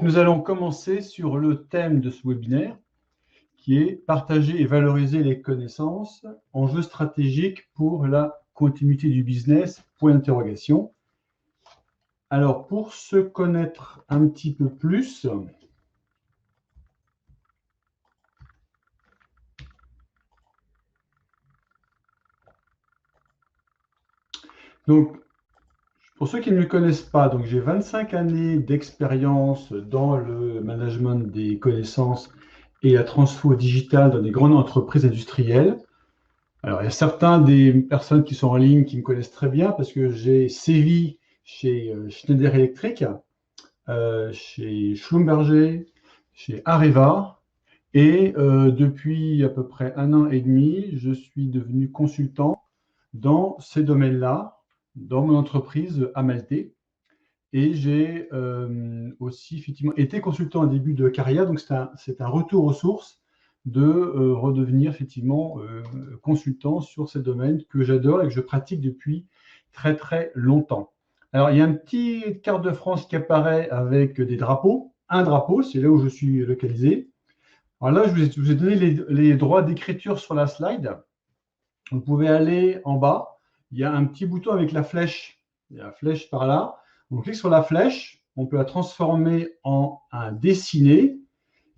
Donc, nous allons commencer sur le thème de ce webinaire qui est partager et valoriser les connaissances, enjeux stratégiques pour la continuité du business, point d'interrogation. Alors, pour se connaître un petit peu plus, donc, pour ceux qui ne me connaissent pas, donc j'ai 25 années d'expérience dans le management des connaissances et la transfo digitale dans des grandes entreprises industrielles. Alors, il y a certains des personnes qui sont en ligne qui me connaissent très bien parce que j'ai sévi chez Schneider Electric, chez Schlumberger, chez Areva. Et depuis à peu près 1 an et demi, je suis devenu consultant dans ces domaines-là, dans mon entreprise Amalté. Et j'ai aussi effectivement été consultant en début de carrière, donc c'est un retour aux sources de redevenir effectivement consultant sur ces domaines que j'adore et que je pratique depuis très très longtemps. Alors il y a un petit carte de France qui apparaît avec des drapeaux. Un drapeau, c'est là où je suis localisé. Alors là, je vous ai donné les droits d'écriture sur la slide. Vous pouvez aller en bas. Il y a un petit bouton avec la flèche. Il y a la flèche par là. On clique sur la flèche. On peut la transformer en un dessiné.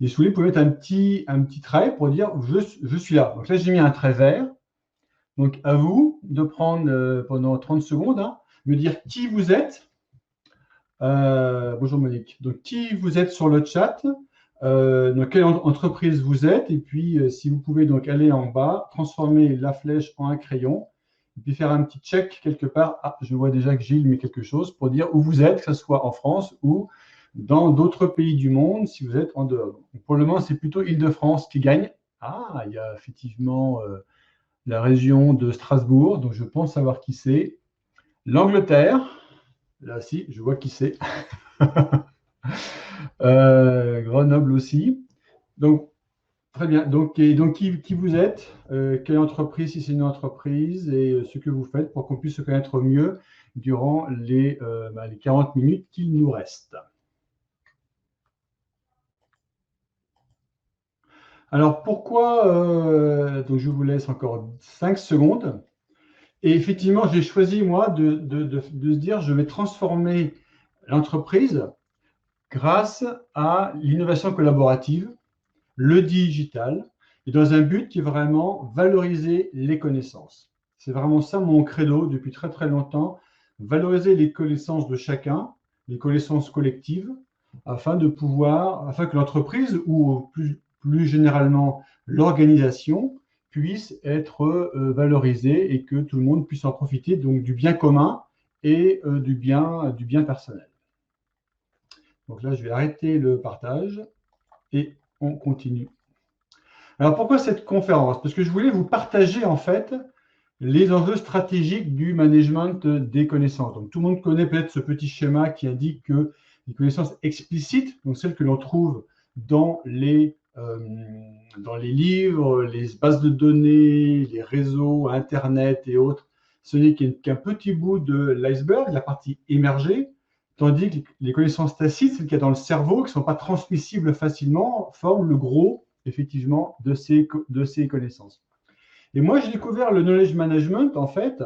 Et si vous voulez, vous pouvez mettre un petit trait pour dire je suis là. Donc là, j'ai mis un trait vert. Donc à vous de prendre pendant 30 secondes, me dire qui vous êtes. Bonjour Monique. Donc qui vous êtes sur le chat. Dans quelle entreprise vous êtes, et puis si vous pouvez donc aller en bas, transformer la flèche en un crayon, et puis faire un petit check quelque part. Ah, je vois déjà que Gilles met quelque chose pour dire où vous êtes, que ce soit en France ou dans d'autres pays du monde, si vous êtes en dehors. Donc, pour le moment, c'est plutôt Île-de-France qui gagne. Ah, il y a effectivement la région de Strasbourg, donc je pense savoir qui c'est. L'Angleterre, là, si, je vois qui c'est. Grenoble aussi. Donc, très bien. Donc, qui vous êtes, quelle entreprise, si c'est une entreprise, et ce que vous faites pour qu'on puisse se connaître mieux durant les 40 minutes qu'il nous reste. Alors, pourquoi donc je vous laisse encore 5 secondes. Et effectivement, j'ai choisi, moi, de se dire, je vais transformer l'entreprise grâce à l'innovation collaborative, le digital, et dans un but qui est vraiment valoriser les connaissances. C'est vraiment ça mon credo depuis très très longtemps, valoriser les connaissances de chacun, les connaissances collectives, afin que l'entreprise ou plus généralement l'organisation puisse être valorisée et que tout le monde puisse en profiter, donc du bien commun et du bien personnel. Donc là, je vais arrêter le partage et on continue. Alors, pourquoi cette conférence? Parce que je voulais vous partager, en fait, les enjeux stratégiques du management des connaissances. Donc, tout le monde connaît peut-être ce petit schéma qui indique que les connaissances explicites, donc celles que l'on trouve dans les livres, les bases de données, les réseaux, Internet et autres, ce n'est qu'un petit bout de l'iceberg, la partie émergée, tandis que les connaissances tacites, celles qu'il y a dans le cerveau, qui ne sont pas transmissibles facilement, forment le gros effectivement de ces connaissances. Et moi, j'ai découvert le knowledge management, en fait,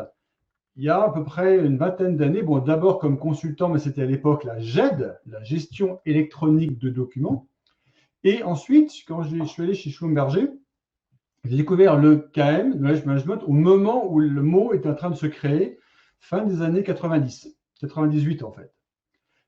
il y a à peu près une vingtaine d'années. Bon, d'abord comme consultant, mais c'était à l'époque la GED, la gestion électronique de documents. Et ensuite, quand je suis allé chez Schlumberger, j'ai découvert le KM, knowledge management, au moment où le mot était en train de se créer, fin des années 90, 98 en fait.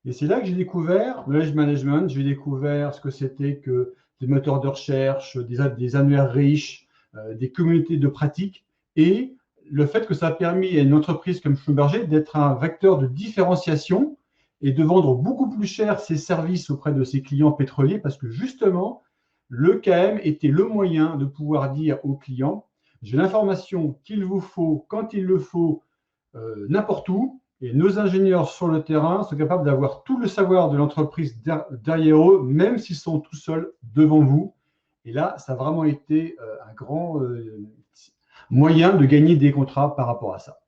Et c'est là que j'ai découvert le knowledge management, j'ai découvert ce que c'était que des moteurs de recherche, des annuaires riches, des communautés de pratique, et le fait que ça a permis à une entreprise comme Schlumberger d'être un vecteur de différenciation et de vendre beaucoup plus cher ses services auprès de ses clients pétroliers, parce que justement, le KM était le moyen de pouvoir dire aux clients, j'ai l'information qu'il vous faut, quand il le faut, n'importe où, et nos ingénieurs sur le terrain sont capables d'avoir tout le savoir de l'entreprise derrière eux, même s'ils sont tout seuls devant vous. Et là, ça a vraiment été un grand moyen de gagner des contrats par rapport à ça.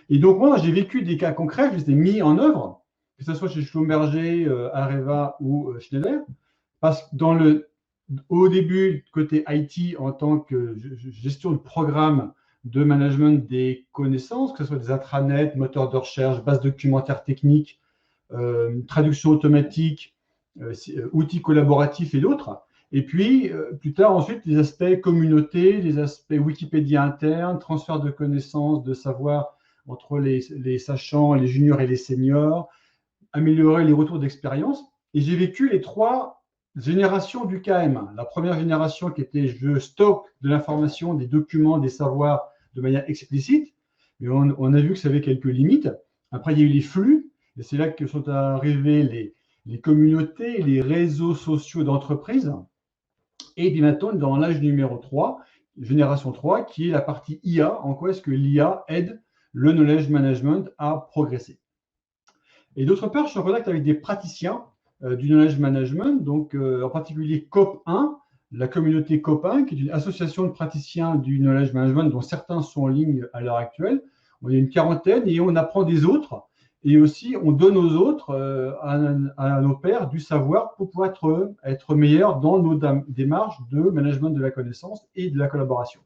Et donc, moi, j'ai vécu des cas concrets, je les ai mis en œuvre. que ce soit chez Schlumberger, Areva ou Schneider, parce que au début, côté IT, en tant que gestion de programme de management des connaissances, que ce soit des intranets, moteurs de recherche, bases documentaires techniques, traduction automatique, outils collaboratifs et d'autres. Et puis, plus tard, ensuite, les aspects communauté, les aspects Wikipédia interne, transfert de connaissances, de savoir entre les sachants, les juniors et les seniors, améliorer les retours d'expérience. Et j'ai vécu les 3 générations du KM. La première génération qui était je stocke de l'information, des documents, des savoirs de manière explicite, mais on a vu que ça avait quelques limites. Après, il y a eu les flux, et c'est là que sont arrivés les communautés, les réseaux sociaux d'entreprise. Et puis maintenant, dans l'âge numéro 3, génération 3, qui est la partie IA, en quoi est-ce que l'IA aide le knowledge management à progresser. Et d'autre part, je suis en contact avec des praticiens du knowledge management, donc en particulier COP1, la communauté COP1, qui est une association de praticiens du knowledge management dont certains sont en ligne à l'heure actuelle. On est une quarantaine et on apprend des autres. Et aussi, on donne aux autres, à nos pairs, du savoir pour pouvoir être meilleurs dans nos démarches de management de la connaissance et de la collaboration.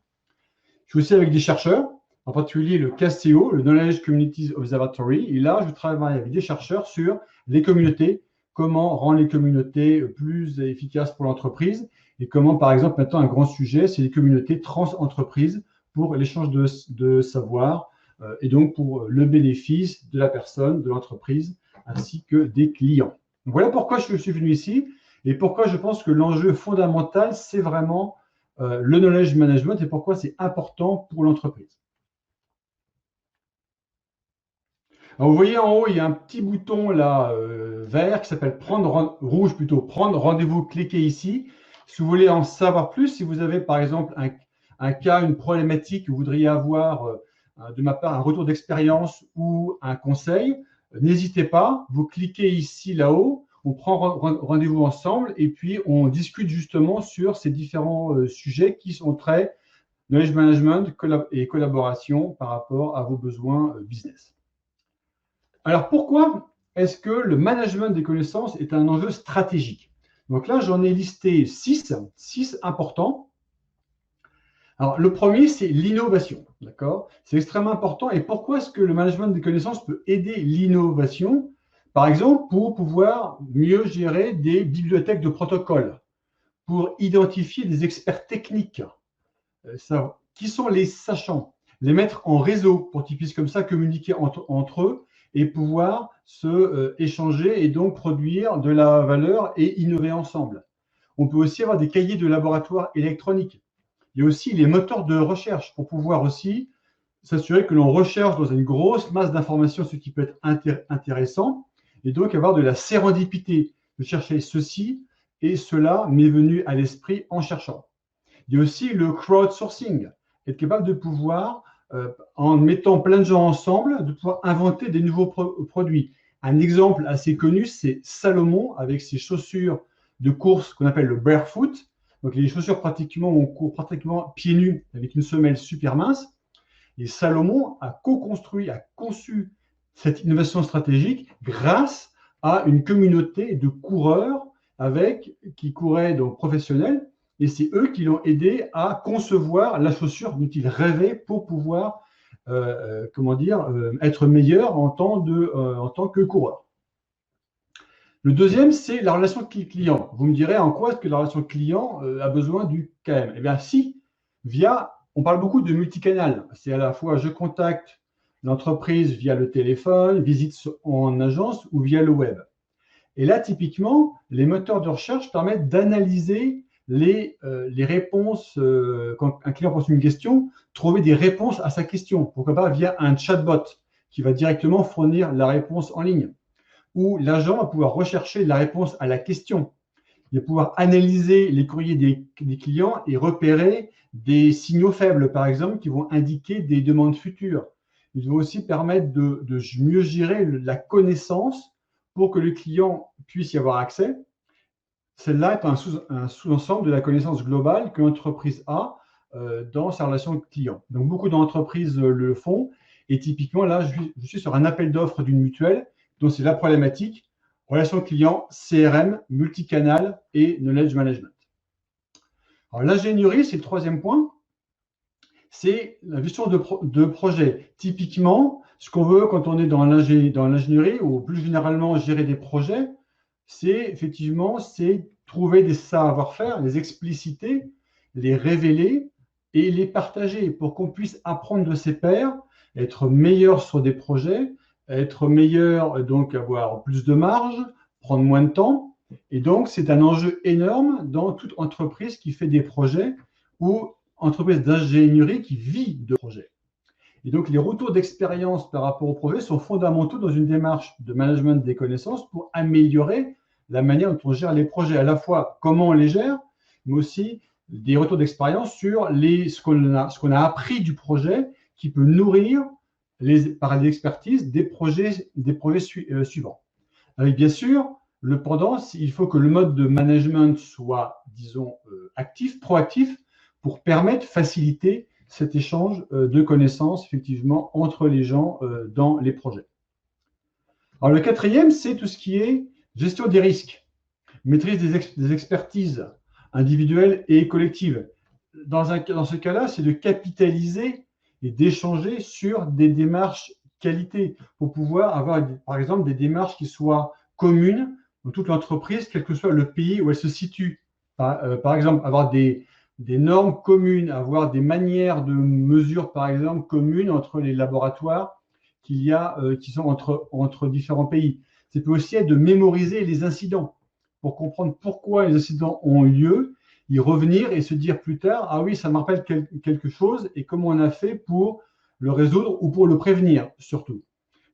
Je suis aussi avec des chercheurs, en particulier le KCO, le Knowledge Communities Observatory. Et là, je travaille avec des chercheurs sur les communautés, comment rendre les communautés plus efficaces pour l'entreprise et comment, par exemple, maintenant, un grand sujet, c'est les communautés trans-entreprises pour l'échange de savoir et donc pour le bénéfice de la personne, de l'entreprise, ainsi que des clients. Donc, voilà pourquoi je suis venu ici et pourquoi je pense que l'enjeu fondamental, c'est vraiment le knowledge management et pourquoi c'est important pour l'entreprise. Alors, vous voyez en haut, il y a un petit bouton là vert qui s'appelle rouge plutôt, prendre rendez-vous. Cliquez ici. Si vous voulez en savoir plus, si vous avez par exemple un cas, une problématique que vous voudriez avoir de ma part un retour d'expérience ou un conseil, n'hésitez pas. Vous cliquez ici là-haut, on prend rendez-vous ensemble et puis on discute justement sur ces différents sujets qui sont très knowledge management et collaboration par rapport à vos besoins business. Alors, pourquoi est-ce que le management des connaissances est un enjeu stratégique? Donc là, j'en ai listé 6 importants. Alors, le premier, c'est l'innovation. D'accord? C'est extrêmement important. Et pourquoi est-ce que le management des connaissances peut aider l'innovation? Par exemple, pour pouvoir mieux gérer des bibliothèques de protocoles, pour identifier des experts techniques, qui sont les sachants, les mettre en réseau pour qu'ils puissent comme ça communiquer entre eux et pouvoir se échanger et donc produire de la valeur et innover ensemble. On peut aussi avoir des cahiers de laboratoire électroniques. Il y a aussi les moteurs de recherche pour pouvoir aussi s'assurer que l'on recherche dans une grosse masse d'informations ce qui peut être intéressant et donc avoir de la sérendipité, de chercher ceci et cela m'est venu à l'esprit en cherchant. Il y a aussi le crowdsourcing, être capable de pouvoir en mettant plein de gens ensemble, de pouvoir inventer des nouveaux produits. Un exemple assez connu, c'est Salomon avec ses chaussures de course qu'on appelle le barefoot. Donc les chaussures pratiquement, on court pratiquement pieds nus avec une semelle super mince. Et Salomon a co-construit, a conçu cette innovation stratégique grâce à une communauté de coureurs qui couraient donc professionnels. Et c'est eux qui l'ont aidé à concevoir la chaussure dont il rêvait pour pouvoir être meilleur en tant que coureur. Le deuxième, c'est la relation client. Vous me direz en quoi est-ce que la relation client a besoin du KM? Eh bien, si, on parle beaucoup de multicanal. C'est à la fois je contacte l'entreprise via le téléphone, visite en agence ou via le web. Et là, typiquement, les moteurs de recherche permettent d'analyser les réponses, quand un client pose une question, trouver des réponses à sa question. Pourquoi pas via un chatbot qui va directement fournir la réponse en ligne. Ou l'agent va pouvoir rechercher la réponse à la question. Il va pouvoir analyser les courriers des clients et repérer des signaux faibles, par exemple, qui vont indiquer des demandes futures. Il va aussi permettre de mieux gérer la connaissance pour que le client puisse y avoir accès. Celle-là est un sous-ensemble de la connaissance globale que l'entreprise a dans sa relation client. Donc, beaucoup d'entreprises le font. Et typiquement, là, je suis sur un appel d'offres d'une mutuelle Donc, c'est la problématique relation client, CRM, multicanal et knowledge management. Alors, l'ingénierie, c'est le troisième point. C'est la gestion de projet. Typiquement, ce qu'on veut quand on est dans l'ingénierie ou plus généralement gérer des projets, c'est effectivement trouver des savoir-faire, les expliciter, les révéler et les partager pour qu'on puisse apprendre de ses pairs, être meilleur sur des projets, être meilleur, donc avoir plus de marge, prendre moins de temps. Et donc, c'est un enjeu énorme dans toute entreprise qui fait des projets ou entreprise d'ingénierie qui vit de projets. Et donc, les retours d'expérience par rapport au projet sont fondamentaux dans une démarche de management des connaissances pour améliorer la manière dont on gère les projets, à la fois comment on les gère, mais aussi des retours d'expérience sur ce qu'on a appris du projet qui peut nourrir par l'expertise des projets suivants. Avec bien sûr, le pendant, il faut que le mode de management soit, disons, actif, proactif, pour permettre, faciliter cet échange de connaissances, effectivement, entre les gens dans les projets. Alors, le quatrième, c'est tout ce qui est gestion des risques, maîtrise des expertises individuelles et collectives. Dans ce cas-là, c'est de capitaliser et d'échanger sur des démarches qualité pour pouvoir avoir, par exemple, des démarches qui soient communes dans toute l'entreprise, quel que soit le pays où elle se situe. Par exemple, avoir des normes communes, avoir des manières de mesure, par exemple, communes entre les laboratoires qui sont entre différents pays. Ça peut aussi être de mémoriser les incidents pour comprendre pourquoi les incidents ont eu lieu, y revenir et se dire plus tard, ah oui, ça me rappelle quelque chose et comment on a fait pour le résoudre ou pour le prévenir surtout.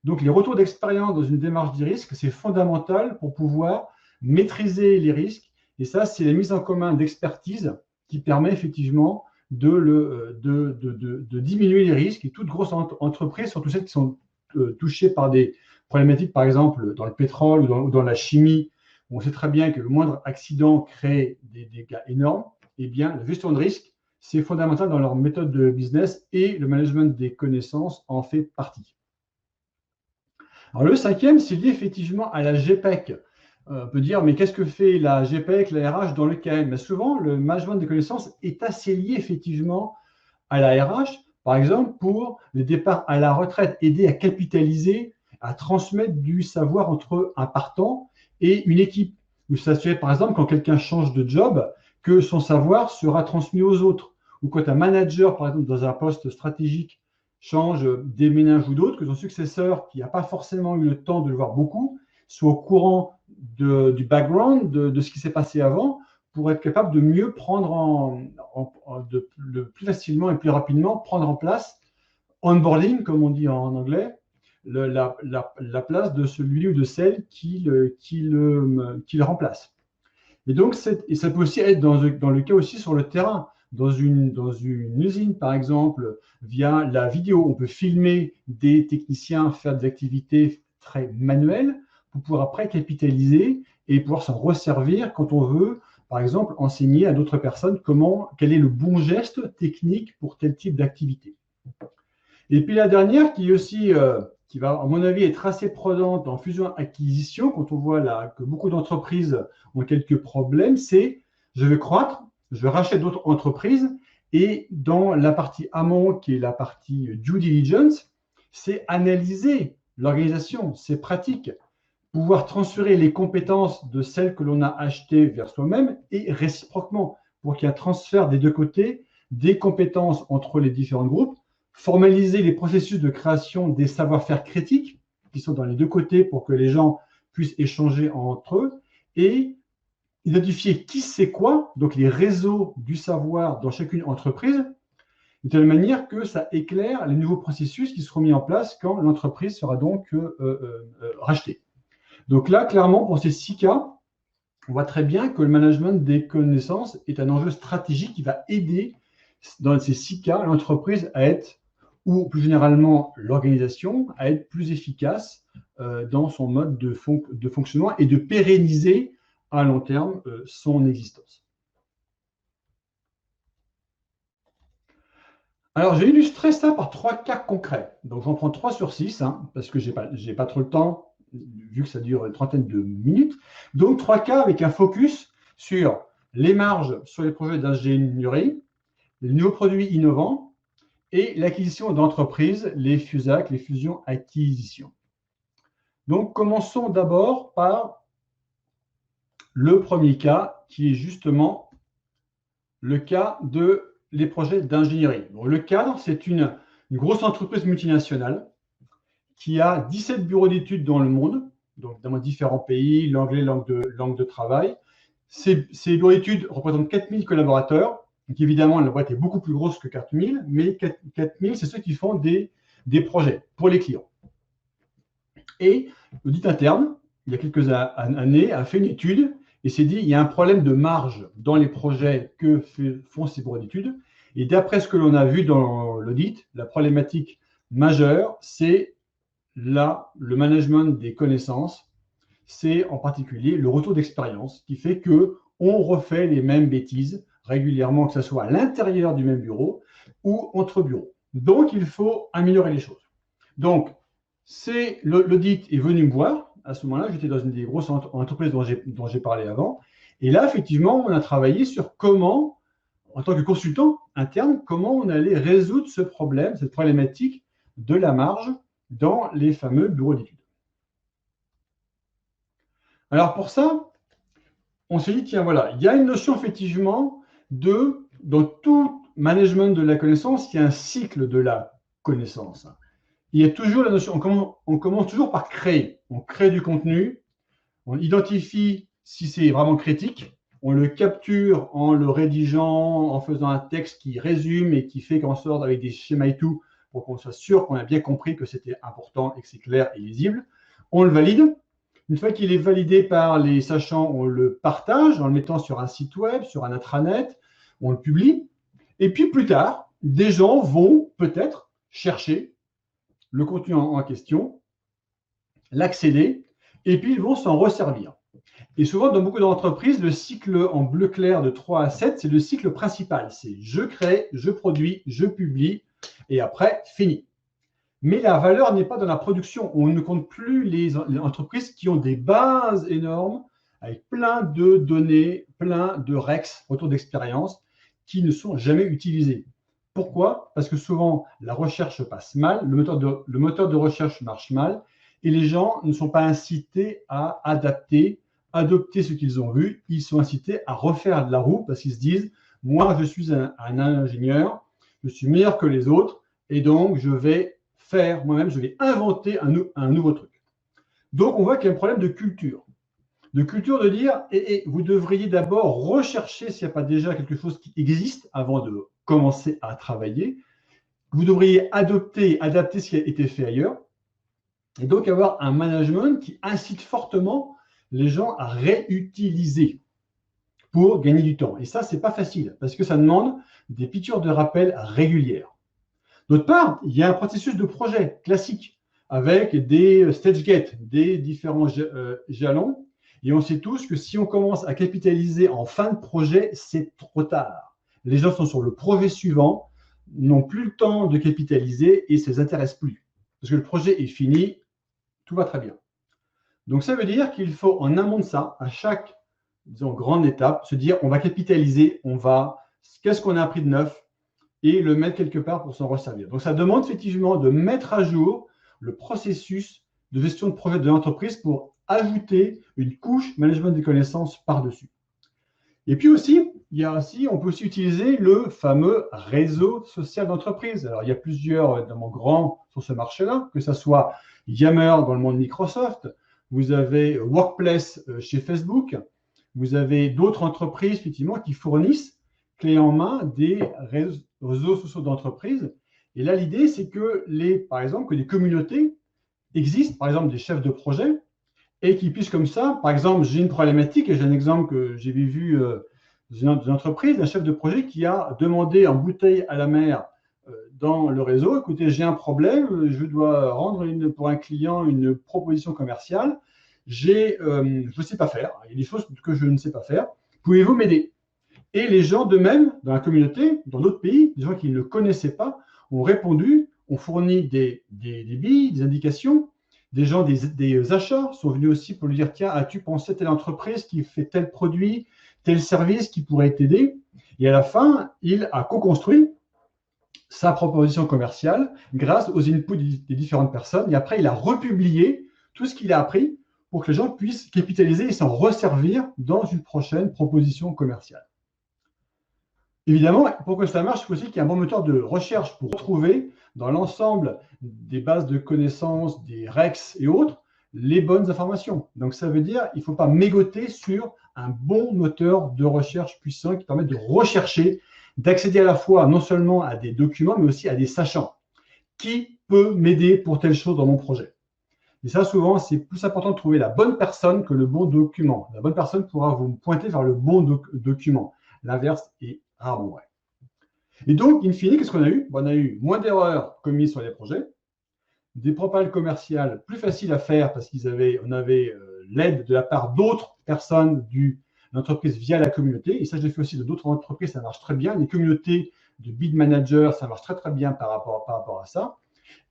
Donc, les retours d'expérience dans une démarche des risques, c'est fondamental pour pouvoir maîtriser les risques. Et ça, c'est la mise en commun d'expertise qui permet effectivement de diminuer les risques. Et toutes grosses entreprises, surtout celles qui sont touchées par des problématiques, par exemple, dans le pétrole ou dans la chimie, on sait très bien que le moindre accident crée des dégâts énormes. Eh bien, la gestion de risque, c'est fondamental dans leur méthode de business et le management des connaissances en fait partie. Alors, le cinquième, c'est lié effectivement à la GPEC. On peut dire, mais qu'est-ce que fait la GPEC, la RH dans le KM? Mais souvent, le management des connaissances est assez lié effectivement à la RH, par exemple, pour les départs à la retraite, aider à capitaliser, à transmettre du savoir entre un partant et une équipe. Ou s'assurer, par exemple, quand quelqu'un change de job, que son savoir sera transmis aux autres. Ou quand un manager, par exemple, dans un poste stratégique, change, déménage ou d'autres, que son successeur, qui n'a pas forcément eu le temps de le voir beaucoup, soit au courant du background, de ce qui s'est passé avant, pour être capable de mieux prendre de plus facilement et plus rapidement prendre en place onboarding, comme on dit en anglais, la place de celui ou de celle qui le remplace. Et donc, et ça peut aussi être dans le cas aussi sur le terrain. Dans une usine, par exemple, via la vidéo, on peut filmer des techniciens faire des activités très manuelles pour pouvoir après capitaliser et pouvoir s'en resservir quand on veut, par exemple, enseigner à d'autres personnes quel est le bon geste technique pour tel type d'activité. Et puis la dernière, qui est aussi, qui va, à mon avis, être assez prenante en fusion-acquisition, quand on voit que beaucoup d'entreprises ont quelques problèmes, c'est je vais croître, je vais racheter d'autres entreprises, et dans la partie amont, qui est la partie due diligence, c'est analyser l'organisation, ses pratiques, pouvoir transférer les compétences de celles que l'on a achetées vers soi-même et réciproquement, pour qu'il y ait un transfert des deux côtés des compétences entre les différents groupes, formaliser les processus de création des savoir-faire critiques qui sont dans les deux côtés pour que les gens puissent échanger entre eux et identifier qui sait quoi, donc les réseaux du savoir dans chacune entreprise, de telle manière que ça éclaire les nouveaux processus qui seront mis en place quand l'entreprise sera donc rachetée. Donc là, clairement, pour ces 6 cas, on voit très bien que le management des connaissances est un enjeu stratégique qui va aider, dans ces 6 cas, l'entreprise à être, ou plus généralement l'organisation, à être plus efficace dans son mode de fonctionnement et de pérenniser à long terme son existence. Alors, j'ai illustré ça par 3 cas concrets. Donc, j'en prends 3 sur 6, parce que je n'ai pas trop le temps. vu que ça dure une trentaine de minutes. Donc, 3 cas avec un focus sur les marges sur les projets d'ingénierie, les nouveaux produits innovants et l'acquisition d'entreprises, les FUSAC, les fusions-acquisitions. Donc, commençons d'abord par le premier cas, qui est justement le cas de les projets d'ingénierie. Le cadre, c'est une grosse entreprise multinationale qui a 17 bureaux d'études dans le monde, donc dans différents pays, l'anglais, langue de travail. Ces bureaux d'études représentent 4000 collaborateurs. Donc évidemment, la boîte est beaucoup plus grosse que 4000, mais 4000, c'est ceux qui font des projets pour les clients. Et l'audit interne, il y a quelques années, a fait une étude et s'est dit il y a un problème de marge dans les projets que font ces bureaux d'études. Et d'après ce que l'on a vu dans l'audit, la problématique majeure, c'est le management des connaissances. C'est en particulier le retour d'expérience qui fait qu'on refait les mêmes bêtises régulièrement, que ce soit à l'intérieur du même bureau ou entre bureaux. Donc, il faut améliorer les choses. Donc, l'audit est venu me voir. À ce moment-là, j'étais dans une des grosses entreprises dont j'ai parlé avant. Et là, effectivement, on a travaillé sur comment, en tant que consultant interne, comment on allait résoudre ce problème, cette problématique de la marge dans les fameux bureaux d'études. Alors, pour ça, on s'est dit, tiens, voilà, il y a une notion effectivement dans tout management de la connaissance, il y a un cycle de la connaissance. Il y a toujours la notion, on commence toujours par créer. On crée du contenu, on identifie si c'est vraiment critique, on le capture en le rédigeant, en faisant un texte qui résume et qui fait qu'en sorte avec des schémas et tout, pour qu'on soit sûr qu'on a bien compris que c'était important et que c'est clair et lisible. On le valide. Une fois qu'il est validé par les sachants, on le partage en le mettant sur un site web, sur un intranet, on le publie. Et puis plus tard, des gens vont peut-être chercher le contenu en question, l'accéder, et puis ils vont s'en resservir. Et souvent, dans beaucoup d'entreprises, le cycle en bleu clair de 3 à 7, c'est le cycle principal. C'est je crée, je produis, je publie, et après, fini. Mais la valeur n'est pas dans la production. On ne compte plus les entreprises qui ont des bases énormes, avec plein de données, plein de REX, retour d'expérience, qui ne sont jamais utilisés. Pourquoi? Parce que souvent, la recherche passe mal, le moteur de recherche marche mal, et les gens ne sont pas incités à adopter ce qu'ils ont vu. Ils sont incités à refaire de la roue parce qu'ils se disent « Moi, je suis un ingénieur, je suis meilleur que les autres, et donc je vais faire moi-même, je vais inventer un nouveau truc. » Donc, on voit qu'il y a un problème de culture. De culture de dire, vous devriez d'abord rechercher s'il n'y a pas déjà quelque chose qui existe avant de commencer à travailler. Vous devriez adapter ce qui a été fait ailleurs. Et donc, avoir un management qui incite fortement les gens à réutiliser pour gagner du temps. Et ça, ce n'est pas facile parce que ça demande des piqûres de rappel régulières. D'autre part, il y a un processus de projet classique avec des stage gates, des différents jalons. Et on sait tous que si on commence à capitaliser en fin de projet, c'est trop tard. Les gens sont sur le projet suivant, n'ont plus le temps de capitaliser et ça ne les intéresse plus. Parce que le projet est fini, tout va très bien. Donc, ça veut dire qu'il faut, en amont de ça, à chaque grande étape, se dire on va capitaliser, qu'est-ce qu'on a appris de neuf et le mettre quelque part pour s'en resservir. Donc, ça demande effectivement de mettre à jour le processus de gestion de projet de l'entreprise pour ajouter une couche management des connaissances par-dessus. Et puis aussi, on peut aussi utiliser le fameux réseau social d'entreprise. Alors, il y a plusieurs évidemment grands sur ce marché-là, que ce soit Yammer dans le monde Microsoft, vous avez Workplace chez Facebook, vous avez d'autres entreprises effectivement qui fournissent clé en main des réseaux sociaux d'entreprise. Et là, l'idée, c'est que par exemple, que des communautés existent, par exemple des chefs de projet, et qui puissent comme ça, par exemple, j'ai une problématique, et j'ai un exemple que j'ai vu dans une entreprise, un chef de projet qui a demandé en bouteille à la mer dans le réseau, écoutez, j'ai un problème, je dois rendre pour un client une proposition commerciale, je ne sais pas faire, il y a des choses que je ne sais pas faire, pouvez-vous m'aider? Et les gens de même, dans la communauté, dans d'autres pays, des gens qui ne le connaissaient pas, ont répondu, ont fourni des billes, des indications, Des gens des achats sont venus aussi pour lui dire, tiens, as-tu pensé à telle entreprise qui fait tel produit, tel service qui pourrait t'aider? Et à la fin, il a co-construit sa proposition commerciale grâce aux inputs des différentes personnes. Et après, il a republié tout ce qu'il a appris pour que les gens puissent capitaliser et s'en resservir dans une prochaine proposition commerciale. Évidemment, pour que ça marche, il faut aussi qu'il y ait un bon moteur de recherche pour retrouver dans l'ensemble des bases de connaissances, des REX et autres, les bonnes informations. Donc, ça veut dire qu'il ne faut pas mégoter sur un bon moteur de recherche puissant qui permet de rechercher, d'accéder à la fois non seulement à des documents, mais aussi à des sachants. Qui peut m'aider pour telle chose dans mon projet? Et ça, souvent, c'est plus important de trouver la bonne personne que le bon document. La bonne personne pourra vous pointer vers le bon document. L'inverse est rarement vrai. Et donc, in fine, qu'est-ce qu'on a eu? On a eu moins d'erreurs commises sur les projets, des propales commerciales plus faciles à faire parce qu'on avait l'aide de la part d'autres personnes de l'entreprise via la communauté. Et ça, je l'ai fait aussi de d'autres entreprises, ça marche très bien. Les communautés de bid managers, ça marche très, très bien par rapport à ça.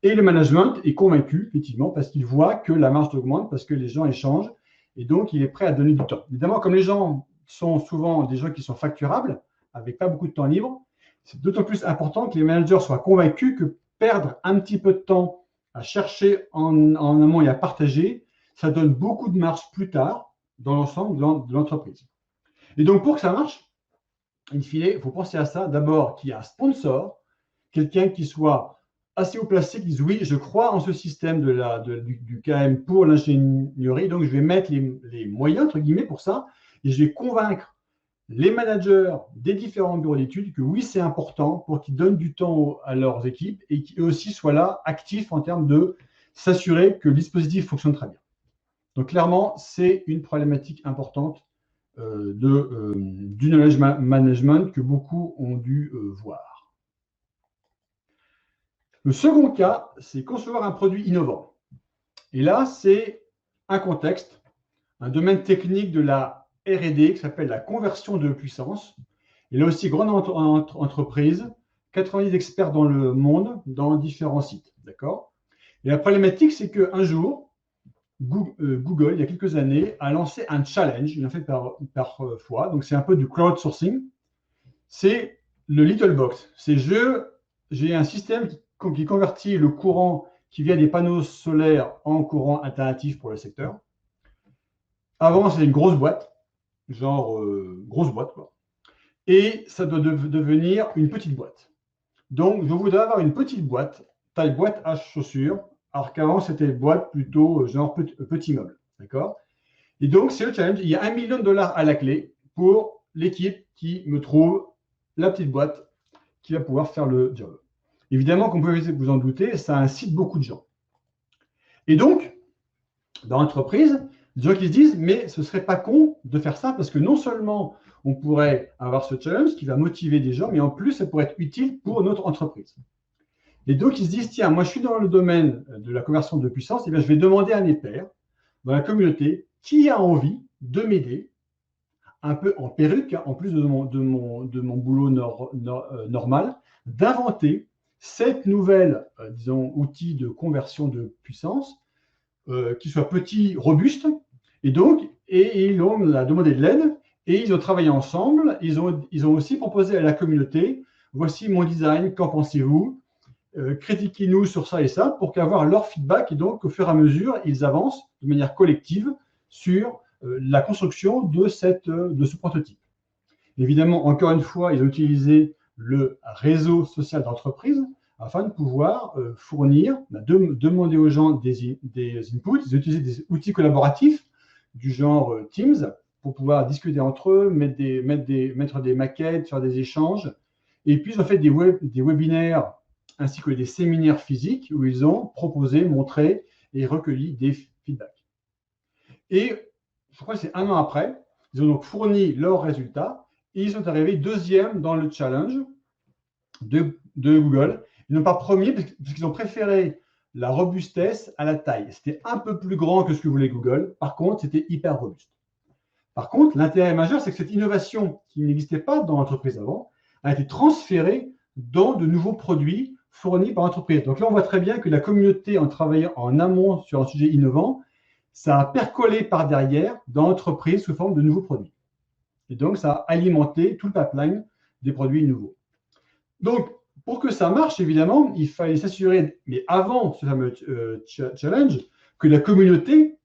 Et le management est convaincu, effectivement, parce qu'il voit que la marge augmente, parce que les gens échangent. Et donc, il est prêt à donner du temps. Évidemment, comme les gens sont souvent des gens qui sont facturables, avec pas beaucoup de temps libre, c'est d'autant plus important que les managers soient convaincus que perdre un petit peu de temps à chercher en amont et à partager, ça donne beaucoup de marge plus tard dans l'ensemble de l'entreprise. Et donc, pour que ça marche, in fine, il faut penser à ça. D'abord, qu'il y ait un sponsor, quelqu'un qui soit assez haut placé, qui dise oui, je crois en ce système du KM pour l'ingénierie, donc je vais mettre les moyens, entre guillemets, pour ça, et je vais convaincre les managers des différents bureaux d'études que oui, c'est important pour qu'ils donnent du temps à leurs équipes et qu'ils aussi soient là, actifs en termes de s'assurer que le dispositif fonctionne très bien. Donc clairement, c'est une problématique importante du knowledge management que beaucoup ont dû voir. Le second cas, c'est concevoir un produit innovant. Et là, c'est un contexte, un domaine technique de la R&D qui s'appelle la conversion de puissance. Et là aussi, grande entreprise, 90 experts dans le monde, dans différents sites. D'accord? Et la problématique, c'est qu'un jour, Google, il y a quelques années, a lancé un challenge, il en fait par fois, donc c'est un peu du crowdsourcing. C'est le Little Box. C'est j'ai un système qui convertit le courant qui vient des panneaux solaires en courant alternatif pour le secteur. Avant, c'était une grosse boîte, genre grosse boîte, quoi. Et ça doit devenir une petite boîte. Donc, je voudrais avoir une petite boîte, taille boîte à chaussures, alors qu'avant, c'était une boîte plutôt genre petit meuble. D'accord? Et donc, c'est le challenge. Il y a $1 million à la clé pour l'équipe qui me trouve la petite boîte qui va pouvoir faire le job. Évidemment, comme vous pouvez vous en douter, ça incite beaucoup de gens. Et donc, dans l'entreprise, des gens qui se disent, mais ce ne serait pas con de faire ça parce que non seulement on pourrait avoir ce challenge qui va motiver des gens, mais en plus, ça pourrait être utile pour notre entreprise. Et donc, ils se disent, tiens, moi, je suis dans le domaine de la conversion de puissance, et bien, je vais demander à mes pairs dans la communauté qui a envie de m'aider, un peu en perruque, en plus de mon boulot normal, d'inventer cette nouvelle, disons, outil de conversion de puissance qui soit petit, robuste. Et donc, ils ont demandé de l'aide et ils ont travaillé ensemble. Ils ont aussi proposé à la communauté, voici mon design, qu'en pensez-vous? Critiquez-nous sur ça et ça pour qu'avoir leur feedback et donc au fur et à mesure, ils avancent de manière collective sur la construction de ce prototype. Évidemment, encore une fois, ils ont utilisé le réseau social d'entreprise afin de pouvoir fournir, demander aux gens des inputs. Ils ont utilisé des outils collaboratifs du genre Teams pour pouvoir discuter entre eux, mettre des maquettes, faire des échanges. Et puis, ils ont fait des webinaires ainsi que des séminaires physiques où ils ont proposé, montré et recueilli des feedbacks. Et je crois que c'est 1 an après, ils ont donc fourni leurs résultats et ils sont arrivés deuxième dans le challenge de Google. Ils n'ont pas premier parce qu'ils ont préféré la robustesse à la taille. C'était un peu plus grand que ce que voulait Google. Par contre, c'était hyper robuste. Par contre, l'intérêt majeur, c'est que cette innovation qui n'existait pas dans l'entreprise avant a été transférée dans de nouveaux produits fournis par l'entreprise. Donc là, on voit très bien que la communauté, en travaillant en amont sur un sujet innovant, ça a percolé par derrière dans l'entreprise sous forme de nouveaux produits. Et donc, ça a alimenté tout le pipeline des produits nouveaux. Donc, pour que ça marche, évidemment, il fallait s'assurer, mais avant ce fameux challenge, que la communauté,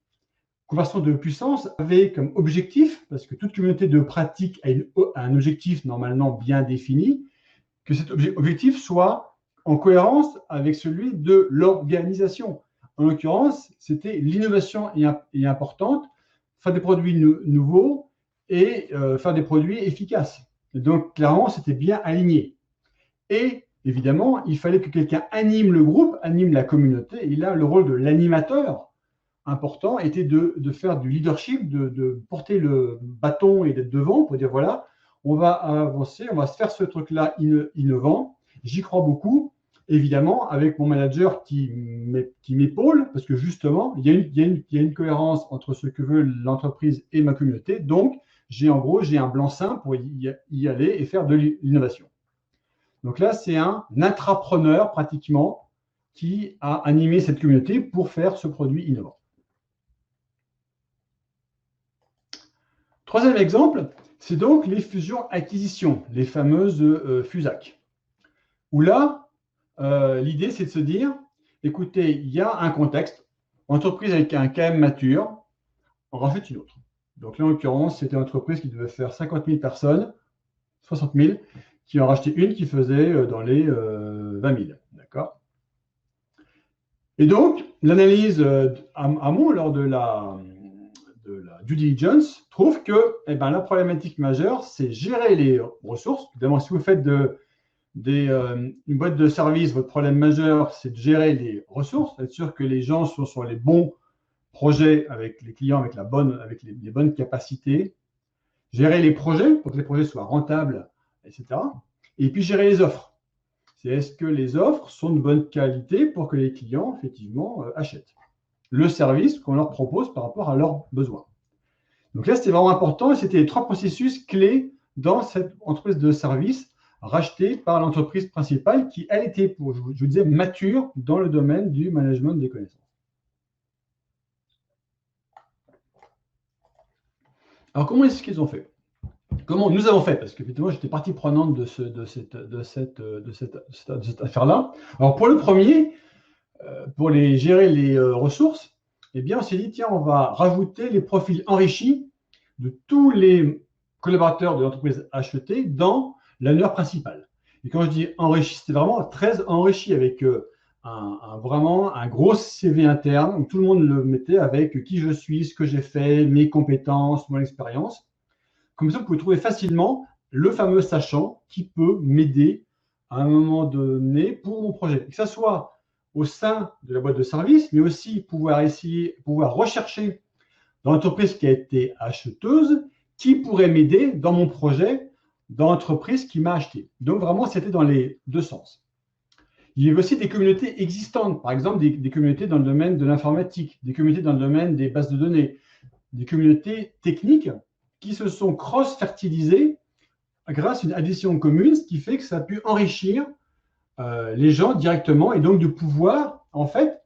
conversion de puissance, avait comme objectif, parce que toute communauté de pratique a un objectif normalement bien défini, que cet objectif soit en cohérence avec celui de l'organisation. En l'occurrence, c'était l'innovation est importante, faire des produits nouveaux et faire des produits efficaces. Et donc, clairement, c'était bien aligné. Et évidemment, il fallait que quelqu'un anime le groupe, anime la communauté. Et là, le rôle de l'animateur important était de faire du leadership, de porter le bâton et d'être devant pour dire voilà, on va avancer, on va se faire ce truc-là innovant. J'y crois beaucoup, évidemment, avec mon manager qui m'épaule, parce que justement, il y a une cohérence entre ce que veut l'entreprise et ma communauté. Donc, j'ai un blanc-seing pour y aller et faire de l'innovation. Donc là, c'est un intrapreneur pratiquement qui a animé cette communauté pour faire ce produit innovant. Troisième exemple, c'est donc les fusions-acquisitions, les fameuses FUSAC. Où là, l'idée, c'est de se dire, écoutez, il y a un contexte, entreprise avec un KM mature, on rachète une autre. Donc là, en l'occurrence, c'était une entreprise qui devait faire 50 000 personnes, 60 000, qui en rachetait une qui faisait dans les 20 000. D'accord ? Et donc, l'analyse amont lors de la due diligence trouve que la problématique majeure, c'est gérer les ressources. Évidemment, si vous faites une boîte de service, votre problème majeur, c'est de gérer les ressources, être sûr que les gens sont sur les bons projets avec les clients, avec les bonnes capacités, gérer les projets pour que les projets soient rentables, etc. Et puis gérer les offres. C'est est-ce que les offres sont de bonne qualité pour que les clients, effectivement, achètent le service qu'on leur propose par rapport à leurs besoins. Donc là, c'était vraiment important et c'était les trois processus clés dans cette entreprise de service rachetée par l'entreprise principale qui, elle, était, je vous disais, mature dans le domaine du management des connaissances. Alors, comment est-ce qu'ils ont fait ? Comment nous avons fait? Parce qu'effectivement, j'étais partie prenante de cette affaire-là. Alors, pour le premier, pour gérer les ressources, eh bien, on s'est dit, tiens, on va rajouter les profils enrichis de tous les collaborateurs de l'entreprise achetée dans l'annuaire principal. Et quand je dis enrichi, c'était vraiment très enrichi avec vraiment un gros CV interne où tout le monde le mettait avec qui je suis, ce que j'ai fait, mes compétences, mon expérience. Comme ça, vous pouvez trouver facilement le fameux sachant qui peut m'aider à un moment donné pour mon projet. Que ce soit au sein de la boîte de service, mais aussi pouvoir rechercher dans l'entreprise qui a été acheteuse qui pourrait m'aider dans mon projet dans l'entreprise qui m'a acheté. Donc vraiment, c'était dans les deux sens. Il y avait aussi des communautés existantes, par exemple des communautés dans le domaine de l'informatique, des communautés dans le domaine des bases de données, des communautés techniques qui se sont cross-fertilisées grâce à une addition commune, ce qui fait que ça a pu enrichir les gens directement et donc de pouvoir, en fait,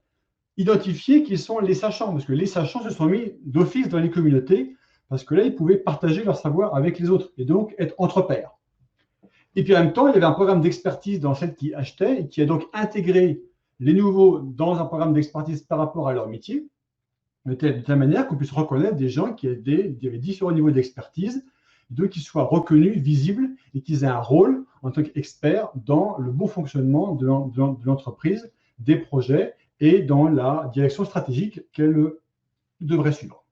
identifier qui sont les sachants, parce que les sachants se sont mis d'office dans les communautés, parce que là, ils pouvaient partager leur savoir avec les autres et donc être entre pairs. Et puis en même temps, il y avait un programme d'expertise dans celle qui achetait et qui a donc intégré les nouveaux dans un programme d'expertise par rapport à leur métier, de telle manière qu'on puisse reconnaître des gens qui avaient différents niveaux d'expertise, donc qu'ils soient reconnus, visibles et qu'ils aient un rôle en tant qu'experts dans le bon fonctionnement de l'entreprise, des projets et dans la direction stratégique qu'elle devrait suivre.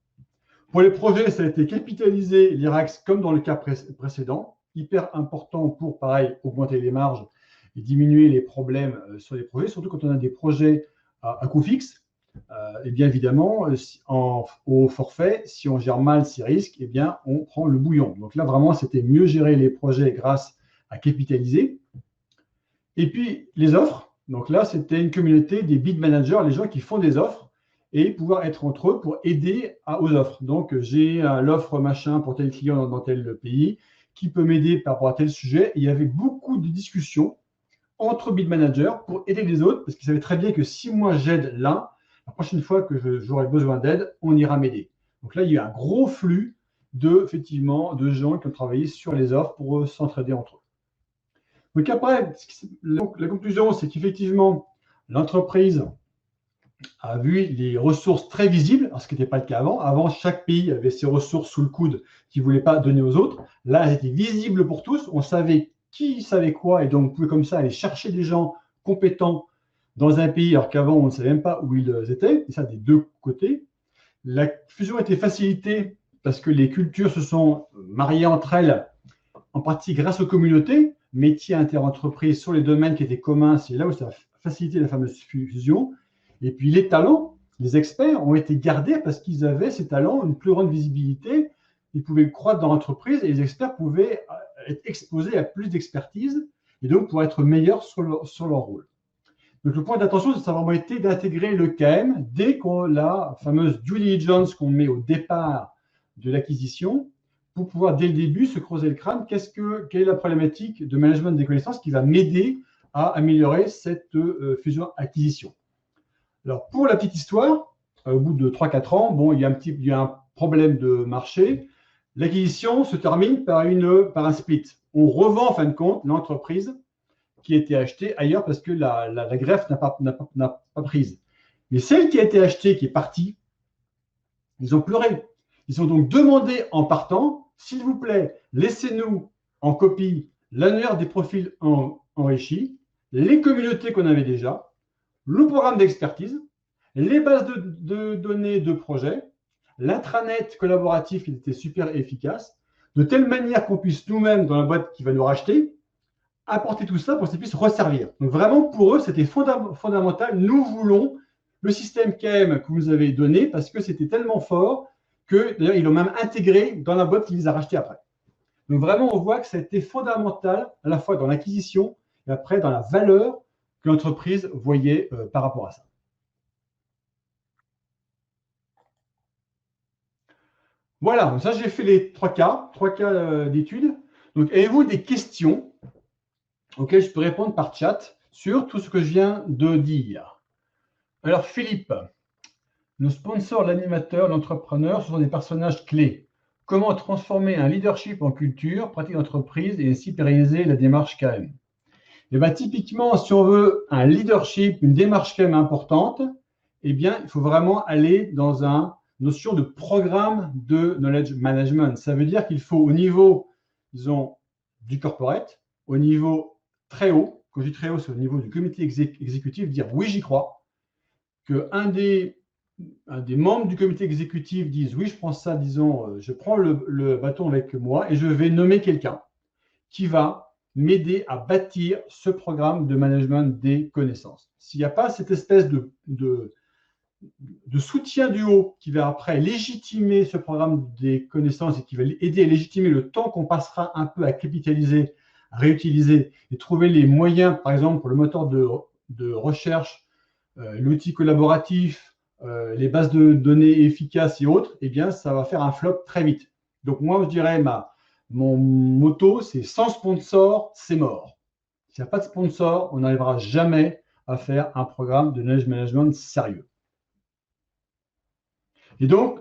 Pour les projets, ça a été capitaliser l'IRAX comme dans le cas précédent, hyper important pour, pareil, augmenter les marges et diminuer les problèmes sur les projets, surtout quand on a des projets à coût fixe. Et bien évidemment, au forfait, si on gère mal ces risques, eh bien, on prend le bouillon. Donc là, vraiment, c'était mieux gérer les projets grâce à capitaliser. Et puis, les offres. Donc là, c'était une communauté des bid managers, les gens qui font des offres et pouvoir être entre eux pour aider aux offres. Donc, j'ai l'offre machin pour tel client dans tel pays qui peut m'aider par rapport à tel sujet. Et il y avait beaucoup de discussions entre bid managers pour aider les autres, parce qu'ils savaient très bien que si moi j'aide l'un, la prochaine fois que j'aurai besoin d'aide, on ira m'aider. Donc là, il y a eu un gros flux effectivement, de gens qui ont travaillé sur les offres pour s'entraider entre eux. Donc après, la conclusion, c'est qu'effectivement, l'entreprise a vu les ressources très visibles, ce qui n'était pas le cas avant. Avant, chaque pays avait ses ressources sous le coude qu'il ne voulait pas donner aux autres. Là, elles étaient visibles pour tous. On savait qui savait quoi, et donc on pouvait comme ça aller chercher des gens compétents dans un pays, alors qu'avant, on ne savait même pas où ils étaient, et ça des deux côtés. La fusion a été facilitée parce que les cultures se sont mariées entre elles, en partie grâce aux communautés, métiers interentreprises sur les domaines qui étaient communs. C'est là où ça a facilité la fameuse fusion. Et puis les talents, les experts ont été gardés parce qu'ils avaient ces talents, une plus grande visibilité. Ils pouvaient croître dans l'entreprise et les experts pouvaient être exposés à plus d'expertise et donc pouvoir être meilleurs sur leur rôle. Donc le point d'attention, ça a vraiment été d'intégrer le KM dès qu'on la fameuse due diligence qu'on met au départ de l'acquisition pour pouvoir dès le début se creuser le crâne. Quelle est la problématique de management des connaissances qui va m'aider à améliorer cette fusion-acquisition. Alors pour la petite histoire, au bout de 3-4 ans, bon, il y a un problème de marché. L'acquisition se termine par un split. On revend en fin de compte l'entreprise qui a été achetée ailleurs parce que la greffe n'a pas prise. Mais celle qui a été achetée, qui est partie, ils ont pleuré. Ils ont donc demandé en partant, s'il vous plaît, laissez-nous en copie l'annuaire des profils enrichis, les communautés qu'on avait déjà, le programme d'expertise, les bases de données de projet, l'intranet collaboratif qui était super efficace, de telle manière qu'on puisse nous-mêmes, dans la boîte qui va nous racheter, apporter tout ça pour que ça puisse resservir. Donc vraiment, pour eux, c'était fondamental. Nous voulons le système KM que vous nous avez donné parce que c'était tellement fort que, d'ailleurs, ils l'ont même intégré dans la boîte qui les a rachetés après. Donc vraiment, on voit que ça a été fondamental à la fois dans l'acquisition et après dans la valeur que l'entreprise voyait par rapport à ça. Voilà, donc ça, j'ai fait les trois cas d'études. Donc, avez-vous des questions auxquelles je peux répondre par chat sur tout ce que je viens de dire? Alors, Philippe, le sponsor, l'animateur, l'entrepreneur, ce sont des personnages clés. Comment transformer un leadership en culture, pratique d'entreprise et ainsi pérenniser la démarche KM? Et bien, typiquement, si on veut un leadership, une démarche KM importante, eh bien, il faut vraiment aller dans une notion de programme de knowledge management. Ça veut dire qu'il faut au niveau, disons, du corporate, au niveau très haut, quand je dis très haut, c'est au niveau du comité exécutif, dire oui, j'y crois, qu'un des membres du comité exécutif dise oui, je prends ça, disons, je prends le bâton avec moi et je vais nommer quelqu'un qui va m'aider à bâtir ce programme de management des connaissances. S'il n'y a pas cette espèce de soutien du haut qui va après légitimer ce programme des connaissances et qui va aider à légitimer le temps qu'on passera un peu à capitaliser, à réutiliser et trouver les moyens, par exemple, pour le moteur de recherche, l'outil collaboratif, les bases de données efficaces et autres, eh bien, ça va faire un flop très vite. Donc, moi, je dirais, mon motto, c'est sans sponsor, c'est mort. S'il n'y a pas de sponsor, on n'arrivera jamais à faire un programme de knowledge management sérieux. Et donc,